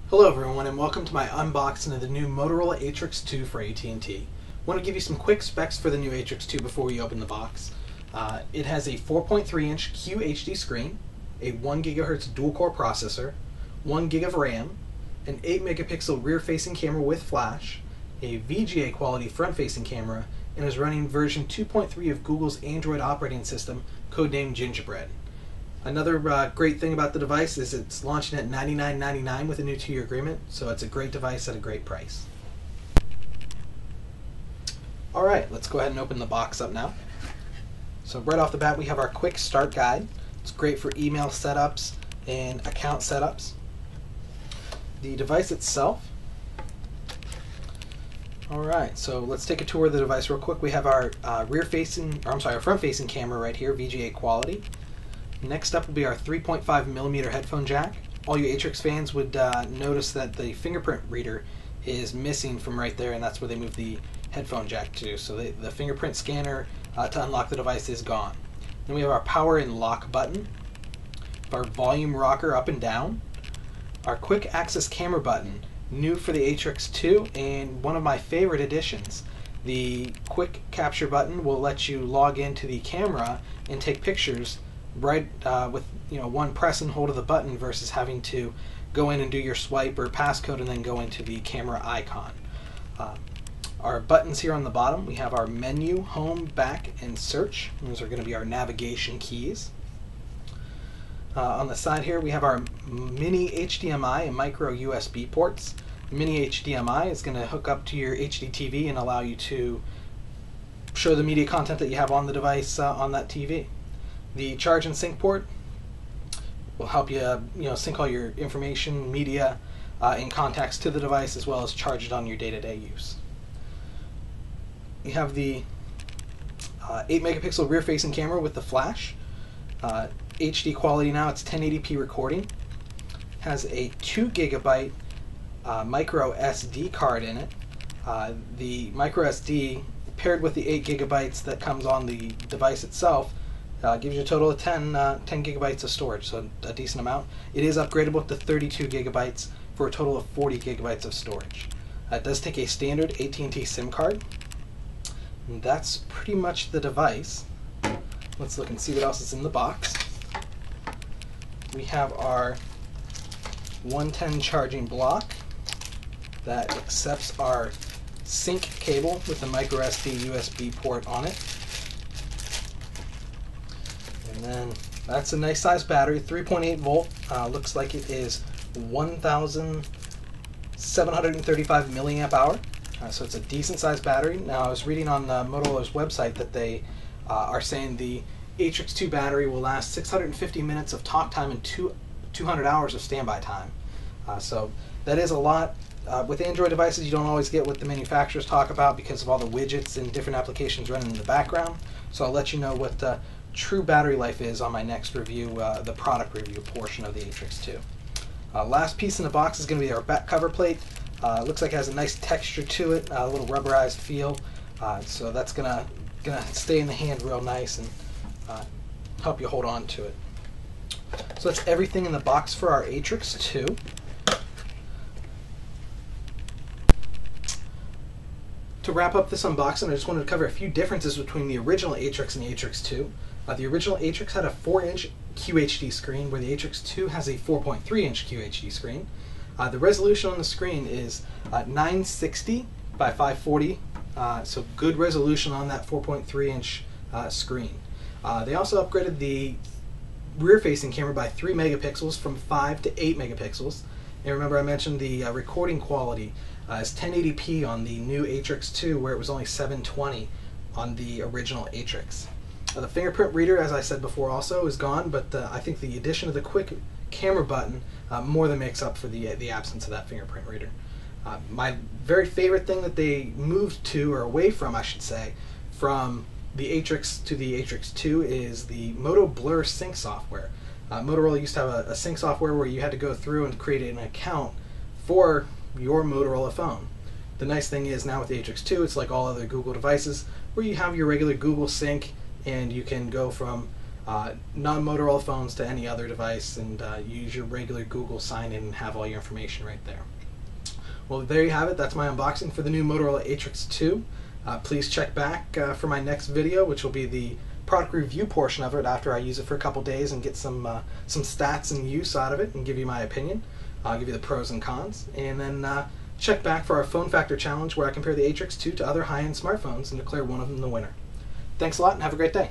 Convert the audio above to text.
Hello everyone and welcome to my unboxing of the new Motorola Atrix2 for AT&T. I want to give you some quick specs for the new Atrix2 before we open the box. It has a 4.3-inch QHD screen, a 1 GHz dual-core processor, 1 GB of RAM, an 8 megapixel rear-facing camera with flash, a VGA quality front-facing camera, and is running version 2.3 of Google's Android operating system, codenamed Gingerbread. Another great thing about the device is it's launching at $99.99 with a new 2-year agreement, so it's a great device at a great price. Alright, let's go ahead and open the box up now. So right off the bat we have our quick start guide. It's great for email setups and account setups. The device itself. Alright, so let's take a tour of the device real quick. We have our our front-facing camera right here, VGA quality. Next up will be our 3.5mm headphone jack. All you Atrix fans would notice that the fingerprint reader is missing from right there, and that's where they moved the headphone jack to. So the fingerprint scanner to unlock the device is gone. Then we have our power and lock button, our volume rocker up and down, our quick access camera button, new for the Atrix2 and one of my favorite additions. The quick capture button will let you log into the camera and take pictures right with one press and hold of the button versus having to go in and do your swipe or passcode and then go into the camera icon. Our buttons here on the bottom, we have our menu, home, back, and search. Those are going to be our navigation keys. On the side here we have our mini HDMI and micro USB ports. Mini HDMI is going to hook up to your HD TV and allow you to show the media content that you have on the device on that TV. The charge and sync port will help you, sync all your information, media, and contacts to the device, as well as charge it on your day-to-day use. You have the 8 megapixel rear-facing camera with the flash. HD quality now, it's 1080p recording. Has a 2 GB micro SD card in it. The micro SD paired with the 8 GB that comes on the device itself gives you a total of 10 gigabytes of storage, so a decent amount. It is upgradable to 32 gigabytes for a total of 40 gigabytes of storage. It does take a standard AT&T SIM card. And that's pretty much the device. Let's look and see what else is in the box. We have our 110 charging block that accepts our sync cable with the micro SD USB port on it. And then that's a nice size battery, 3.8 volt. Looks like it is 1,735 milliamp hour. So it's a decent sized battery. Now I was reading on Motorola's website that they are saying the Atrix2 battery will last 650 minutes of talk time and 200 hours of standby time. So that is a lot. With Android devices you don't always get what the manufacturers talk about because of all the widgets and different applications running in the background. So I'll let you know what true battery life is on my next review, the product review portion of the Atrix2. Last piece in the box is going to be our back cover plate. Looks like it has a nice texture to it, a little rubberized feel, so that's gonna stay in the hand real nice and help you hold on to it. So that's everything in the box for our Atrix2. To wrap up this unboxing, I just wanted to cover a few differences between the original Atrix and the Atrix2. The original Atrix had a 4-inch QHD screen, where the Atrix2 has a 4.3-inch QHD screen. The resolution on the screen is 960 by 540, so good resolution on that 4.3-inch screen. They also upgraded the rear-facing camera by 3 megapixels from 5 to 8 megapixels. And remember I mentioned the recording quality is 1080p on the new Atrix2, where it was only 720 on the original Atrix. The fingerprint reader, as I said before, also is gone, but I think the addition of the quick camera button more than makes up for the absence of that fingerprint reader. My very favorite thing that they moved to, or away from I should say, from the Atrix to the Atrix2 is the Moto Blur sync software. Motorola used to have a sync software where you had to go through and create an account for your Motorola phone. The nice thing is now with the Atrix2, it's like all other Google devices where you have your regular Google sync and you can go from non-Motorola phones to any other device, and use your regular Google sign-in and have all your information right there. Well, there you have it. That's my unboxing for the new Motorola Atrix2. Please check back for my next video, which will be the product review portion of it after I use it for a couple days and get some stats and use out of it and give you my opinion. I'll give you the pros and cons. And then check back for our Phone Factor Challenge, where I compare the Atrix2 to other high-end smartphones and declare one of them the winner. Thanks a lot and have a great day.